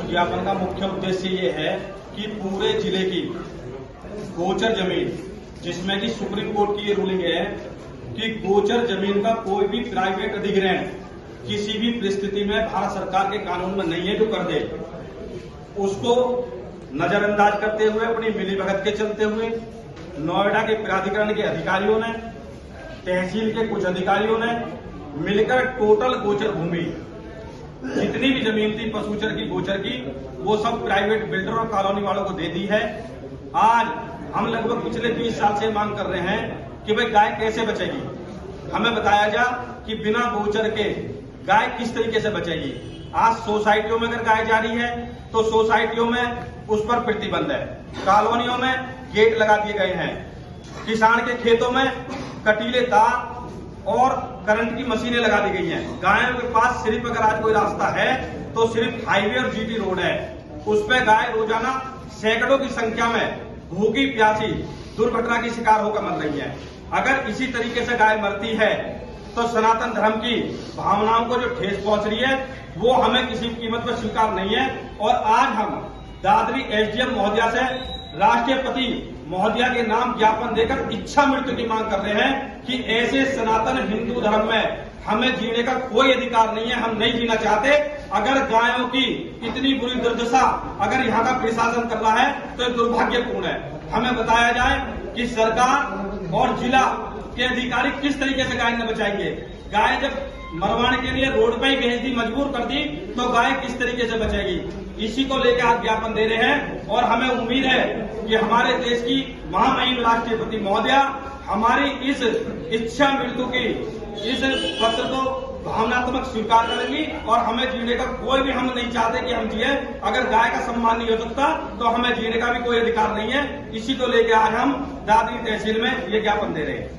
ज्ञापन का मुख्य उद्देश्य ये है कि पूरे जिले की गोचर जमीन, जिसमें कि सुप्रीम कोर्ट की ये रूलिंग है कि गोचर जमीन का कोई भी प्राइवेट अधिग्रहण किसी भी परिस्थिति में भारत सरकार के कानून में नहीं है जो कर दे, उसको नजरअंदाज करते हुए, अपनी मिलीभगत के चलते हुए नोएडा के प्राधिकरण के अधिकारियों ने, तहसील के कुछ अधिकारियों ने मिलकर टोटल गोचर भूमि जितनी भी जमीन थी पशुचर की, गोचर की, वो सब प्राइवेट बिल्डर और कॉलोनी वालों को दे दी है। आज हम लगभग पिछले 20 साल से मांग कर रहे हैं कि भाई गाय कैसे बचेगी, हमें बताया जा कि बिना गोचर के गाय किस तरीके से बचेगी। आज सोसाइटियों में अगर गाय जा रही है तो सोसाइटियों में उस पर प्रतिबंध है, कॉलोनियों में गेट लगा दिए गए हैं, किसान के खेतों में कटीले तार और करंट की मशीनें लगा दी गई हैं। गायों के पास सिर्फ अगर आज कोई रास्ता है तो सिर्फ हाईवे और जीटी रोड है, उस पर गाय रोजाना सैकड़ों की संख्या में भूखी प्यासी दुर्घटना की शिकार होकर मर रही है। अगर इसी तरीके से गाय मरती है तो सनातन धर्म की भावनाओं को जो ठेस पहुंच रही है वो हमें किसी कीमत पर स्वीकार नहीं है। और आज हम दादरी एसडीएम महोदया से राष्ट्रपति महोदया के नाम ज्ञापन देकर इच्छा मृत्यु की मांग कर रहे हैं कि ऐसे सनातन हिंदू धर्म में हमें जीने का कोई अधिकार नहीं है, हम नहीं जीना चाहते। अगर गायों की इतनी बुरी दुर्दशा अगर यहाँ का प्रशासन कर रहा है तो दुर्भाग्यपूर्ण है। हमें बताया जाए कि सरकार और जिला के अधिकारी किस तरीके से गाय न बचाएंगे। गाय जब मरवाने के लिए रोड पर ही भेज दी, मजबूर कर दी, तो गाय किस तरीके से बचेगी। इसी को लेकर आज ज्ञापन दे रहे हैं और हमें उम्मीद है कि हमारे देश की महामहिम राष्ट्रपति महोदया हमारी इस इच्छा मृत्यु की इस पत्र को भावनात्मक स्वीकार करेंगी और हमें जीने का कोई भी, हम नहीं चाहते कि हम जिए। अगर गाय का सम्मान नहीं हो सकता तो हमें जीने का भी कोई अधिकार नहीं है। इसी को लेकर आज हम दादरी तहसील में ये ज्ञापन दे रहे हैं।